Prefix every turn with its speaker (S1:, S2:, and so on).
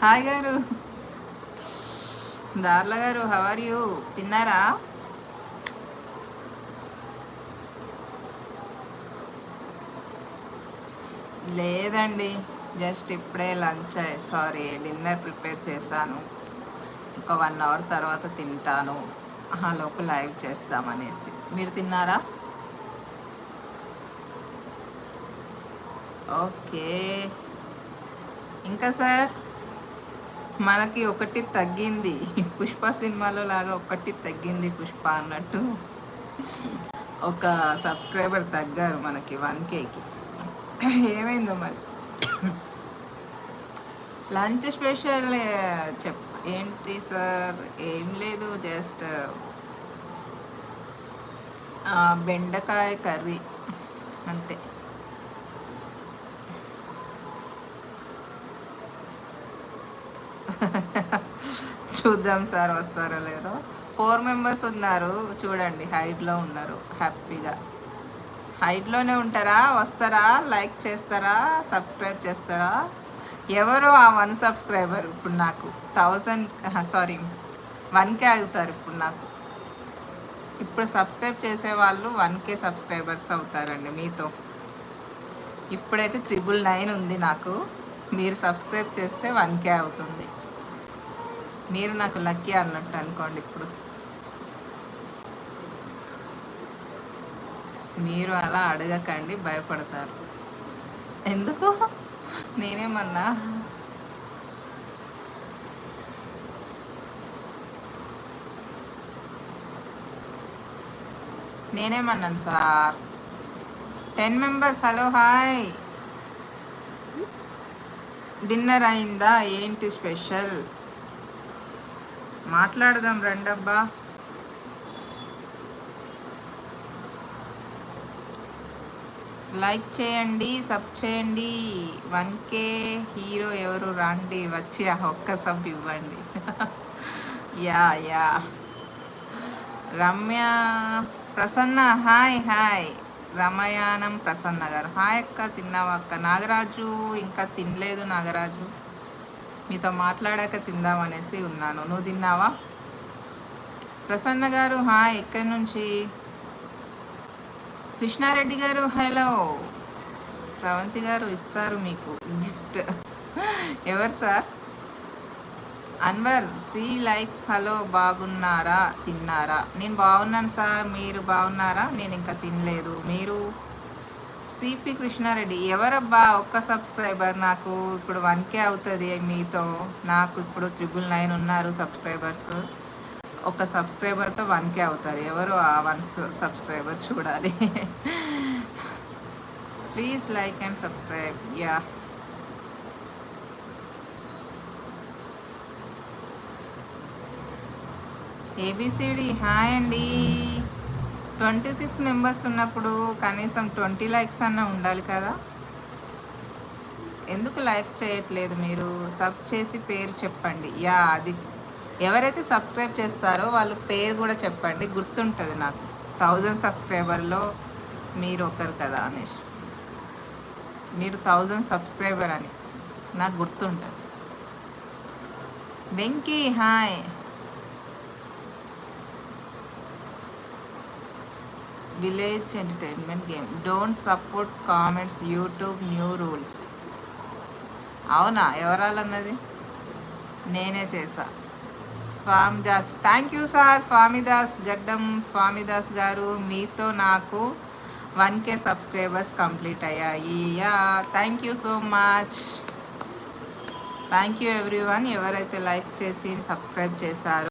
S1: Hi గారు, దార్ల గారు, హౌ ఆర్ యూ? తిన్నారా? లేదండి, జస్ట్ ఇప్పుడే లంచ్ సారీ డిన్నర్ ప్రిపేర్ చేశాను. ఒక 1 అవర్ తర్వాత తింటాను. లోపు లైవ్ చేస్తామనేసి. మీరు తిన్నారా? ఓకే. ఇంకా సార్, మనకి ఒకటి తగ్గింది. పుష్ప సినిమాలో లాగా ఒకటి తగ్గింది పుష్ప అన్నట్టు ఒక సబ్స్క్రైబర్ తగ్గారు మనకి 1Kకి. ఏమైందో మరి. లంచ్ స్పెషల్ చెప్ ఏంటి సార్? ఏం లేదు, జస్ట్ బెండకాయ కర్రీ అంతే. చూద్దాం సార్ వస్తారో లేదో. 4 మెంబర్స్ ఉన్నారు చూడండి, హైట్లో ఉన్నారు హ్యాపీగా. హైట్లోనే ఉంటారా? వస్తారా? లైక్ చేస్తారా? సబ్స్క్రైబ్ చేస్తారా? ఎవరో ఆ 1 సబ్స్క్రైబర్ ఇప్పుడు నాకు 1000 సారీ 1K అవుతారు ఇప్పుడు నాకు. ఇప్పుడు సబ్స్క్రైబ్ చేసే వాళ్ళు 1K సబ్స్క్రైబర్స్ అవుతారండి మీతో. ఇప్పుడైతే 999 ఉంది నాకు. మీరు సబ్స్క్రైబ్ చేస్తే 1K అవుతుంది. మీరు నాకు లక్కీ అన్నట్టు అనుకోండి. ఇప్పుడు మీరు అలా అడగకండి, భయపడతారు. ఎందుకు? నేనేమన్నా? నేనేమన్నాను sir? 10 members. Hello hi. Dinner అయిందా? ఏంటి స్పెషల్? మాట్లాడదాం రండబ్బా. లైక్ చేయండి, సబ్ చేయండి. 1K హీరో ఎవరు? రాండి వచ్చి ఆ ఒక్క సబ్ ఇవ్వండి. Yeah yeah. Ramya Prasanna hi hi. రమయానం ప్రసన్న గారు హాయ్ అక్క. తిన్నావా అక్క? నాగరాజు ఇంకా తినలేదు. నాగరాజు మీతో మాట్లాడాక తిందామనేసి ఉన్నాను. నువ్వు తిన్నావా? ప్రసన్న గారు హాయ్. ఎక్కడి నుంచి? కృష్ణారెడ్డి గారు హలో. శ్రవంతి గారు ఇస్తారు మీకు గిఫ్ట్. ఎవరు సార్? అన్వర్ 3 లైక్స్. హలో, బాగున్నారా? తిన్నారా? నేను బాగున్నాను సార్, మీరు బాగున్నారా? నేను ఇంకా తినలేదు. మీరు? సిపి కృష్ణారెడ్డి ఎవరబ్బా? ఒక్క సబ్స్క్రైబర్. నాకు ఇప్పుడు 1K అవుతుంది మీతో. నాకు ఇప్పుడు 999 ఉన్నారు సబ్స్క్రైబర్స్. ఒక సబ్స్క్రైబర్తో 1K అవుతారు. ఎవరు ఆ 1 సబ్స్క్రైబర్ చూడాలి. Please like and subscribe. Yeah. A B C D hi అండి. 26 మెంబర్స్ ఉన్నప్పుడు కనీసం 20 లైక్స్ అన్న ఉండాలి కదా. ఎందుకు లైక్స్ చేయట్లేదు మీరు? సబ్ చేసి పేరు చెప్పండి. యా, అది ఎవరైతే సబ్స్క్రైబ్ చేస్తారో వాళ్ళు పేరు కూడా చెప్పండి, గుర్తుంటుంది నాకు. 1000 సబ్స్క్రైబర్లో మీరు ఒకరు కదా అనేష్. మీరు 1000 సబ్స్క్రైబర్ అని నాకు గుర్తుంటుంది. Venky hi. Village entertainment game don't support comments YouTube new rules. అవునా? ఎవరాలన్నది? నేనే చేసా. Swamidas thank you sir. Swamidas గడ్డం స్వామిదాస్ గారు, మీతో నాకు 1K సబ్స్క్రైబర్స్ కంప్లీట్ అయ్యాయి. Yeah, thank you so much. Thank you everyone ఎవరైతే లైక్ చేసి సబ్స్క్రైబ్ చేశారో.